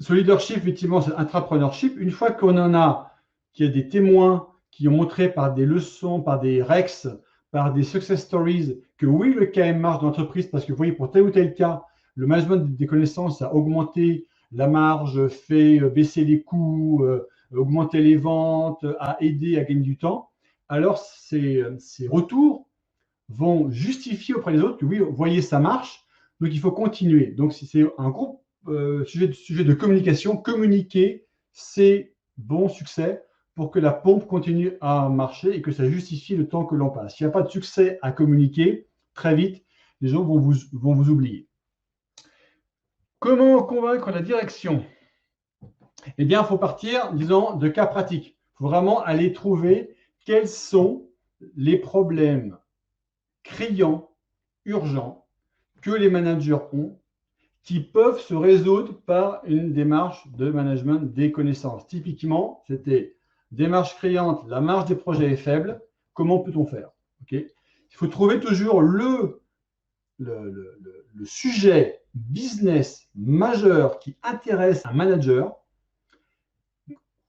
ce leadership, effectivement, c'est intrapreneurship. Une fois qu'on en a, qu'il y a des témoins qui ont montré par des leçons, par des REX, par des success stories, que oui, le KM marche dans l'entreprise parce que vous voyez, pour tel ou tel cas, le management des connaissances a augmenté la marge, fait baisser les coûts, augmenter les ventes, a aidé à gagner du temps, alors ces retours vont justifier auprès des autres que oui, vous voyez, ça marche, donc il faut continuer. Donc, si c'est un gros sujet de communication, communiquer ces bons succès pour que la pompe continue à marcher et que ça justifie le temps que l'on passe. S'il n'y a pas de succès à communiquer, très vite, les gens vont vous oublier. Comment convaincre la direction? Eh bien, il faut partir, disons, de cas pratiques. Il faut vraiment aller trouver quels sont les problèmes criants, urgents, que les managers ont, qui peuvent se résoudre par une démarche de management des connaissances. Typiquement, c'était démarche criante, la marge des projets est faible, comment peut-on faire? Okay. Il faut trouver toujours le sujet business majeur qui intéresse un manager,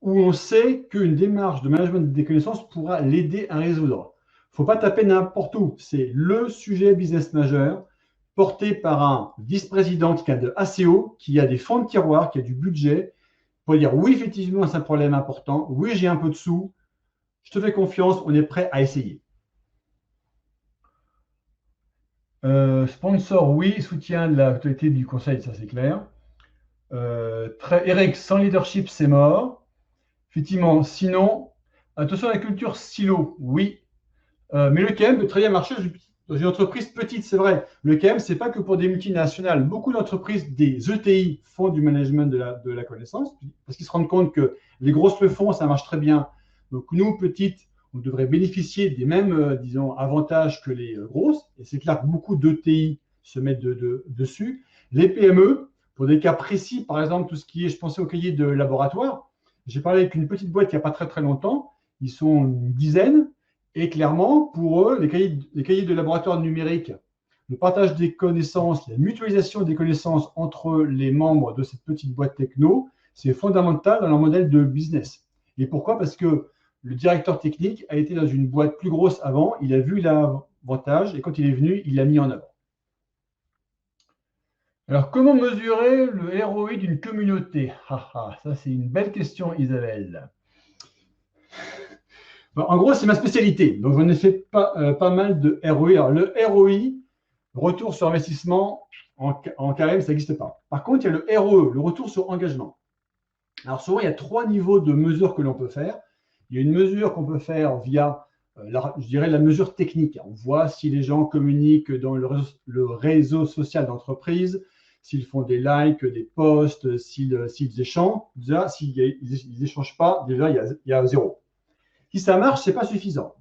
où on sait qu'une démarche de management des connaissances pourra l'aider à résoudre. Il ne faut pas taper n'importe où. C'est le sujet business majeur porté par un vice-président qui a de assez haut, qui a des fonds de tiroir, qui a du budget, pour dire oui, effectivement, c'est un problème important. Oui, j'ai un peu de sous. Je te fais confiance. On est prêt à essayer. Sponsor, oui. Soutien de l'autorité du conseil, ça c'est clair. Eric, sans leadership, c'est mort. Effectivement, sinon, attention à la culture silo, oui. Mais le KM peut très bien marcher dans une entreprise petite, c'est vrai. Le KM, ce n'est pas que pour des multinationales. Beaucoup d'entreprises, des ETI, font du management de la connaissance, parce qu'ils se rendent compte que les grosses le font, ça marche très bien. Donc nous, petites, on devrait bénéficier des mêmes, disons, avantages que les grosses. Et c'est clair que beaucoup d'ETI se mettent dessus. Les PME, pour des cas précis, par exemple, tout ce qui est, je pensais au cahier de laboratoire. J'ai parlé avec une petite boîte il n'y a pas très très longtemps. Ils sont une dizaine. Et clairement, pour eux, les cahiers de laboratoire numérique, le partage des connaissances, la mutualisation des connaissances entre les membres de cette petite boîte techno, c'est fondamental dans leur modèle de business. Et pourquoi? Parce que le directeur technique a été dans une boîte plus grosse avant, il a vu l'avantage et quand il est venu, il l'a mis en œuvre. Alors, comment mesurer le ROI d'une communauté? Ça, c'est une belle question, Isabelle. En gros, c'est ma spécialité. Donc, j'en ai fait pas mal de ROI. Alors, le ROI, retour sur investissement, en KM, ça n'existe pas. Par contre, il y a le ROE, le retour sur engagement. Alors, souvent, il y a 3 niveaux de mesures que l'on peut faire. Il y a une mesure qu'on peut faire via, je dirais, la mesure technique. On voit si les gens communiquent dans le réseau social d'entreprise, s'ils font des likes, des posts, s'ils échangent. Déjà, s'ils n'échangent pas, déjà, il y a 0. Si ça marche, ce n'est pas suffisant.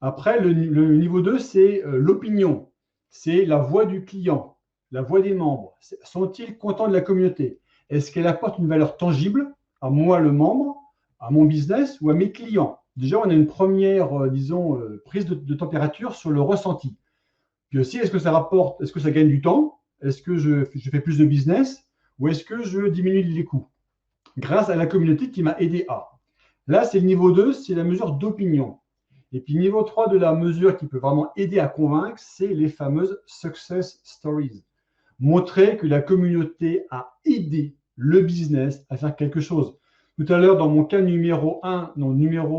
Après, le niveau 2, c'est l'opinion. C'est la voix du client, la voix des membres. Sont-ils contents de la communauté? Est-ce qu'elle apporte une valeur tangible à moi, le membre, à mon business ou à mes clients? Déjà, on a une première, disons, prise de température sur le ressenti. Puis aussi, est-ce que ça rapporte, est-ce que ça gagne du temps? Est-ce que je fais plus de business? Ou est-ce que je diminue les coûts? Grâce à la communauté qui m'a aidé à. Là, c'est le niveau 2, c'est la mesure d'opinion. Et puis, niveau 3 de la mesure qui peut vraiment aider à convaincre, c'est les fameuses success stories. Montrer que la communauté a aidé le business à faire quelque chose. Tout à l'heure, dans mon cas numéro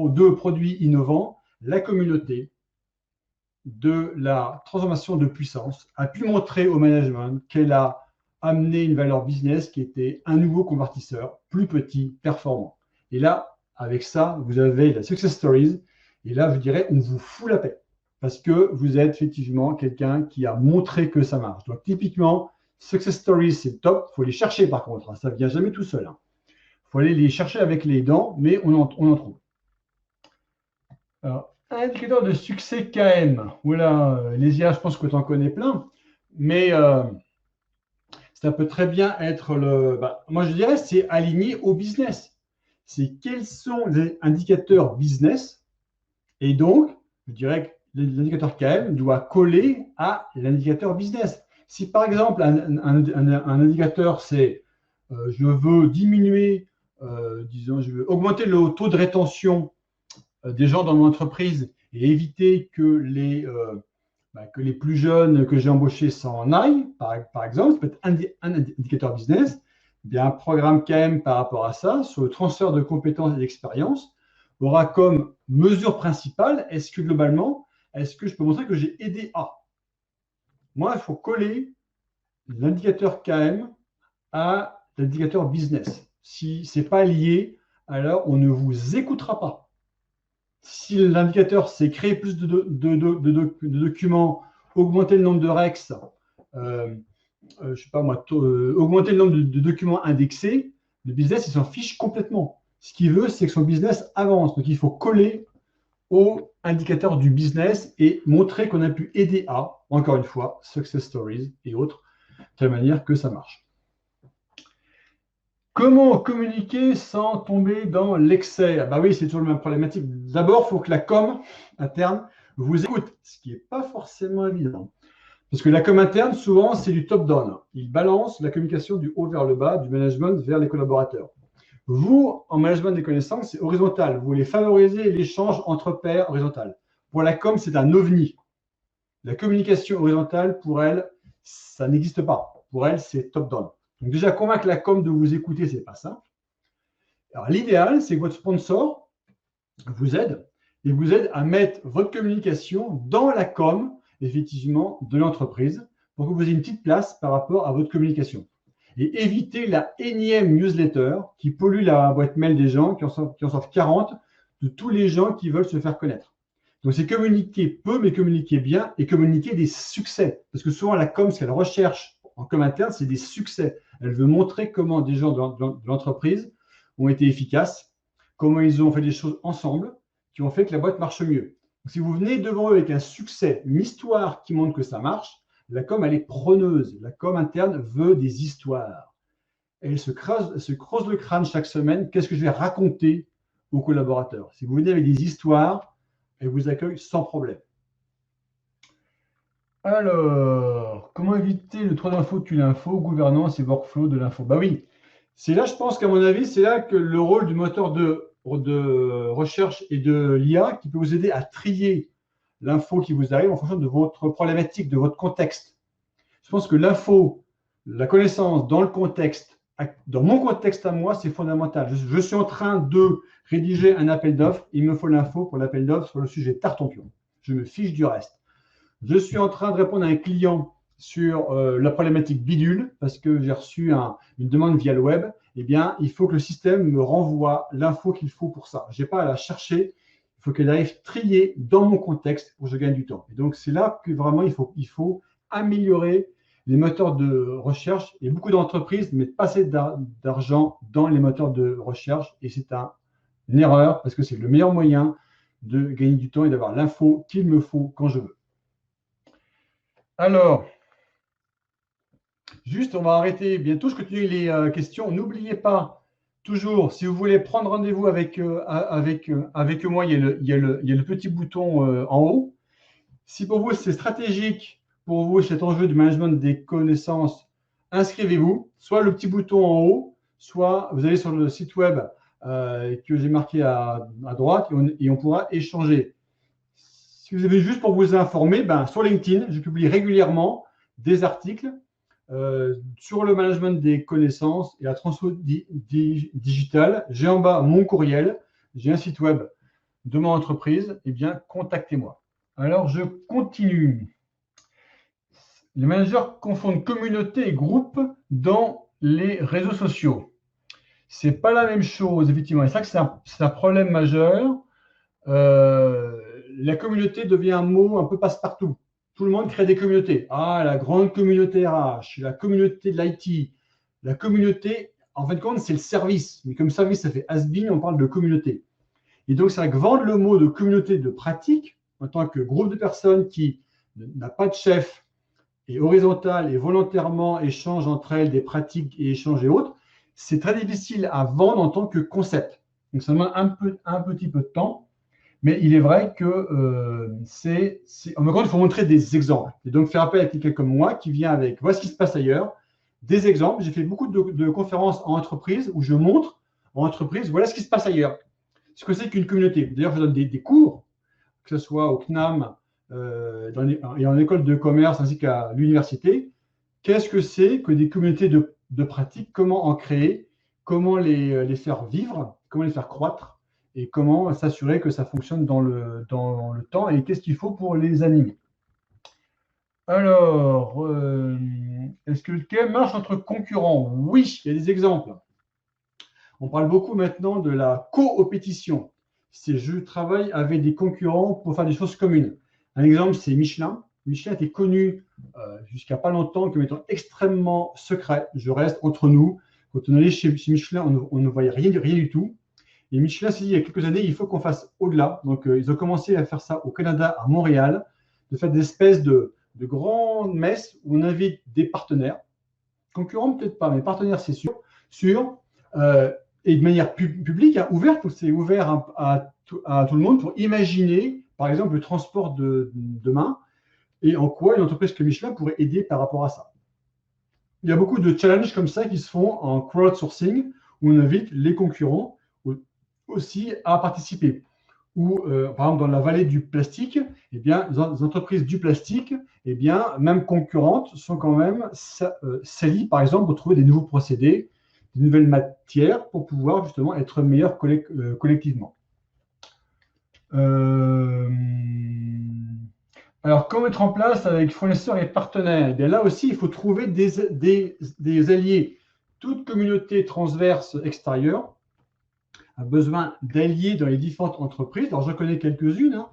2, produit innovant, la communauté de la transformation de puissance a pu montrer au management qu'elle a amené une valeur business qui était un nouveau convertisseur, plus petit, performant. Et là, avec ça, vous avez la success stories. Et là, je dirais, on vous fout la paix. Parce que vous êtes effectivement quelqu'un qui a montré que ça marche. Donc, typiquement, success stories, c'est top. Il faut les chercher par contre. Ça ne vient jamais tout seul. Il faut aller les chercher avec les dents, mais on en trouve. Alors, un indicateur de succès KM. Voilà, Lésia, je pense que tu en connais plein. Mais ça peut très bien être moi, je dirais, c'est aligné au business. C'est quels sont les indicateurs business. Et donc, je dirais que l'indicateur KM doit coller à l'indicateur business. Si par exemple, un indicateur, c'est je veux diminuer, disons, je veux augmenter le taux de rétention des gens dans mon entreprise et éviter que les plus jeunes que j'ai embauchés s'en aillent, par exemple, ça peut être un indicateur business. Bien, un programme KM par rapport à ça, sur le transfert de compétences et d'expérience, aura comme mesure principale, est-ce que globalement, est-ce que je peux montrer que j'ai aidé à? Moi, il faut coller l'indicateur KM à l'indicateur business. Si ce n'est pas lié, alors on ne vous écoutera pas. Si l'indicateur, c'est créer plus de documents, augmenter le nombre de REX, je sais pas moi, augmenter le nombre de documents indexés, le business, il s'en fiche complètement. Ce qu'il veut, c'est que son business avance. Donc, il faut coller aux indicateurs du business et montrer qu'on a pu aider à, encore une fois, success stories et autres, de telle manière que ça marche. Comment communiquer sans tomber dans l'excès? Oui, c'est toujours la même problématique. D'abord, il faut que la com interne vous écoute, ce qui n'est pas forcément évident. Parce que la com interne, souvent, c'est du top-down. Il balance la communication du haut vers le bas, du management vers les collaborateurs. Vous, en management des connaissances, c'est horizontal. Vous voulez favoriser l'échange entre pairs horizontal. Pour la com, c'est un ovni. La communication horizontale, pour elle, ça n'existe pas. Pour elle, c'est top-down. Donc déjà, convaincre la com de vous écouter, ce n'est pas simple. Alors l'idéal, c'est que votre sponsor vous aide et vous aide à mettre votre communication dans la com, effectivement, de l'entreprise pour que vous ayez une petite place par rapport à votre communication. Et éviter la énième newsletter qui pollue la boîte mail des gens, qui en sortent 40 de tous les gens qui veulent se faire connaître. Donc, c'est communiquer peu, mais communiquer bien et communiquer des succès. Parce que souvent, la com, ce qu'elle recherche en com interne, c'est des succès. Elle veut montrer comment des gens de l'entreprise ont été efficaces, comment ils ont fait des choses ensemble, qui ont fait que la boîte marche mieux. Donc, si vous venez devant eux avec un succès, une histoire qui montre que ça marche, la com, elle est preneuse. La com interne veut des histoires. Elle se creuse le crâne chaque semaine. Qu'est-ce que je vais raconter aux collaborateurs? Si vous venez avec des histoires, elle vous accueille sans problème. Alors, comment éviter le trop d'infos tue l'info, gouvernance et workflow de l'info? Bah oui, c'est là, je pense qu'à mon avis, c'est là que le rôle du moteur de recherche et de l'IA qui peut vous aider à trier l'info qui vous arrive en fonction de votre problématique, de votre contexte. Je pense que l'info, la connaissance dans le contexte, dans mon contexte à moi, c'est fondamental. Je suis en train de rédiger un appel d'offres, il me faut l'info pour l'appel d'offres sur le sujet Tartempion. Je me fiche du reste. Je suis en train de répondre à un client sur la problématique bidule parce que j'ai reçu une demande via le web. Eh bien, il faut que le système me renvoie l'info qu'il faut pour ça. Je n'ai pas à la chercher. Il faut qu'elle arrive triée dans mon contexte pour que je gagne du temps. Et donc, c'est là que vraiment, il faut améliorer les moteurs de recherche. Il y a beaucoup d'entreprises mettent pas assez d'argent dans les moteurs de recherche et c'est une erreur parce que c'est le meilleur moyen de gagner du temps et d'avoir l'info qu'il me faut quand je veux. Alors, juste, on va arrêter bientôt. Je continue les questions. N'oubliez pas, toujours, si vous voulez prendre rendez-vous avec moi, il y a le petit bouton en haut. Si pour vous, c'est stratégique, pour vous, cet enjeu du management des connaissances, inscrivez-vous. Soit le petit bouton en haut, soit vous allez sur le site web que j'ai marqué à droite et on pourra échanger. Si vous avez juste pour vous informer, sur LinkedIn, je publie régulièrement des articles sur le management des connaissances et la transformation digitale. J'ai en bas mon courriel, j'ai un site web de mon entreprise, eh bien, contactez-moi. Alors, je continue. Les managers confondent communauté et groupe dans les réseaux sociaux. Ce n'est pas la même chose, effectivement. Et ça, c'est un problème majeur. La communauté devient un mot un peu passe-partout. Tout le monde crée des communautés. Ah, la grande communauté RH, la communauté de l'IT. La communauté, en fin de compte, c'est le service. Mais comme service, ça fait has-been, on parle de communauté. Et donc, c'est vrai que vendre le mot de communauté de pratique, en tant que groupe de personnes qui n'a pas de chef, et horizontal et volontairement échange entre elles des pratiques et échanges et autres, c'est très difficile à vendre en tant que concept. Donc, ça demande un petit peu de temps. Mais il est vrai que en même temps, il faut montrer des exemples. Et donc, faire appel à quelqu'un comme moi qui vient avec voici ce qui se passe ailleurs, des exemples. J'ai fait beaucoup de conférences en entreprise où je montre en entreprise, voilà ce qui se passe ailleurs. Ce que c'est qu'une communauté. D'ailleurs, je donne des cours, que ce soit au CNAM et en école de commerce ainsi qu'à l'université. Qu'est-ce que c'est que des communautés de pratique? Comment en créer? Comment les faire vivre? Comment les faire croître? Et comment s'assurer que ça fonctionne dans le temps et qu'est-ce qu'il faut pour les animer. Alors, est-ce que le game marche entre concurrents? Oui, il y a des exemples. On parle beaucoup maintenant de la coopétition. C'est je travaille avec des concurrents pour faire des choses communes. Un exemple, c'est Michelin. Michelin était connu jusqu'à pas longtemps comme étant extrêmement secret. Je reste entre nous. Quand on allait chez Michelin, on ne voyait rien du tout. Et Michelin s'est dit il y a quelques années, il faut qu'on fasse au-delà. Donc, ils ont commencé à faire ça au Canada, à Montréal, de faire des espèces de grandes messes où on invite des partenaires, concurrents peut-être pas, mais partenaires c'est sûr, et de manière publique, ouverte, c'est ouvert à tout le monde pour imaginer par exemple, le transport de demain et en quoi une entreprise comme Michelin pourrait aider par rapport à ça. Il y a beaucoup de challenges comme ça qui se font en crowdsourcing où on invite les concurrents aussi à participer. Ou par exemple dans la vallée du plastique, eh bien, les entreprises du plastique, eh bien, même concurrentes, sont quand même salies, par exemple, pour trouver des nouveaux procédés, des nouvelles matières pour pouvoir justement être meilleurs collectivement. Alors, comment mettre en place avec fournisseurs et partenaires? Eh bien, là aussi, il faut trouver des alliés. Toute communauté transverse extérieure a besoin d'alliés dans les différentes entreprises. Alors, je connais quelques-unes.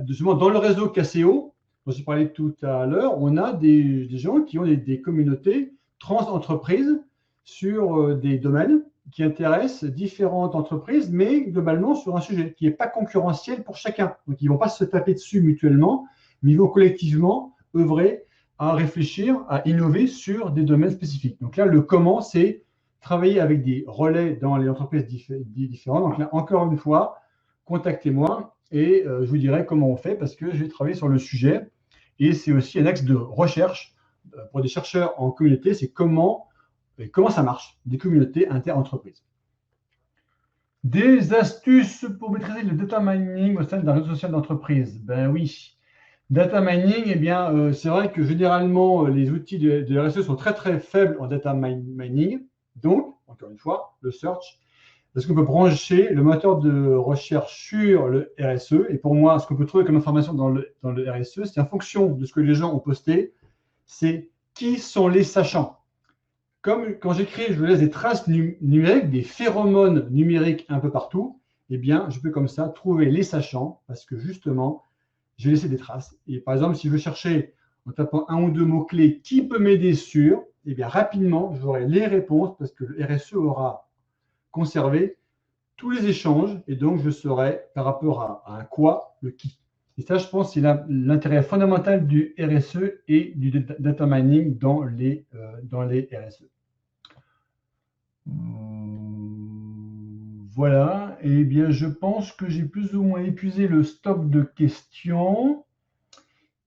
Justement, dans le réseau KCO, dont j'ai parlé tout à l'heure, on a des gens qui ont des communautés trans-entreprises sur des domaines qui intéressent différentes entreprises, mais globalement sur un sujet qui n'est pas concurrentiel pour chacun. Donc, ils ne vont pas se taper dessus mutuellement, mais ils vont collectivement œuvrer à réfléchir, à innover sur des domaines spécifiques. Donc là, le comment, c'est travailler avec des relais dans les entreprises différentes. Donc là, encore une fois, contactez-moi et je vous dirai comment on fait parce que j'ai travaillé sur le sujet et c'est aussi un axe de recherche pour des chercheurs en communauté, c'est comment ça marche, des communautés inter-entreprises. Des astuces pour maîtriser le data mining au sein d'un réseau social d'entreprise. Ben oui, data mining, eh bien, c'est vrai que généralement, les outils de RSE sont très très faibles en data mining. Donc, encore une fois, le search. Est-ce qu'on peut brancher le moteur de recherche sur le RSE? Et pour moi, ce qu'on peut trouver comme information dans le RSE, c'est en fonction de ce que les gens ont posté, c'est qui sont les sachants. Comme quand j'écris, je laisse des traces numériques, des phéromones numériques un peu partout, eh bien, je peux comme ça trouver les sachants parce que justement, j'ai laissé des traces. Et par exemple, si je veux chercher en tapant un ou deux mots-clés qui peut m'aider sur, eh bien, rapidement, j'aurai les réponses parce que le RSE aura conservé tous les échanges et donc je saurai par rapport à un quoi, le qui. Et ça, je pense, c'est l'intérêt fondamental du RSE et du data mining dans les RSE. Voilà, et bien je pense que j'ai plus ou moins épuisé le stock de questions.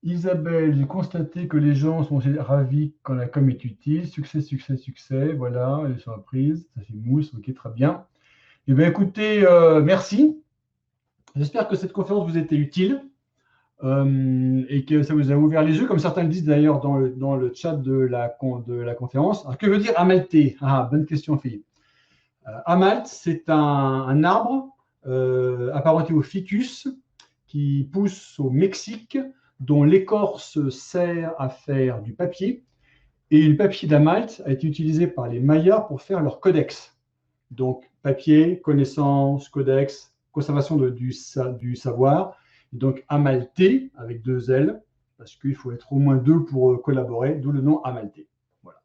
Isabelle, j'ai constaté que les gens sont ravis quand la com est utile. Succès, succès, succès. Voilà, les surprises. Ça fait mousse, ok, très bien. Eh bien, écoutez, merci. J'espère que cette conférence vous était utile et que ça vous a ouvert les yeux, comme certains le disent d'ailleurs dans le chat de la conférence. Alors, que veut dire amalté? Ah, bonne question, Philippe. Amalt, c'est un arbre apparenté au ficus qui pousse au Mexique, dont l'écorce sert à faire du papier. Et le papier d'Amalt a été utilisé par les Mayas pour faire leur codex. Donc, papier, connaissance, codex, conservation du savoir. Et donc, amalté, avec deux L, parce qu'il faut être au moins deux pour collaborer, d'où le nom amalté. Voilà.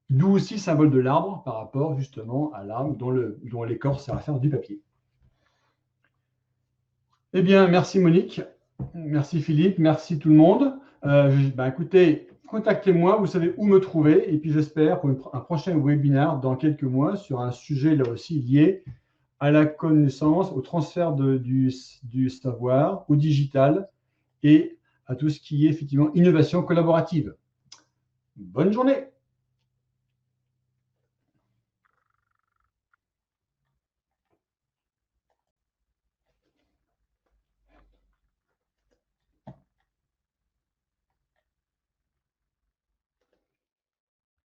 D'où aussi le symbole de l'arbre par rapport justement à l'arbre dont l'écorce sert à faire du papier. Eh bien, merci Monique, merci Philippe, merci tout le monde. Écoutez, contactez-moi, vous savez où me trouver, et puis j'espère pour un prochain webinaire dans quelques mois sur un sujet là aussi lié à la connaissance, au transfert du savoir, au digital et à tout ce qui est effectivement innovation collaborative. Bonne journée!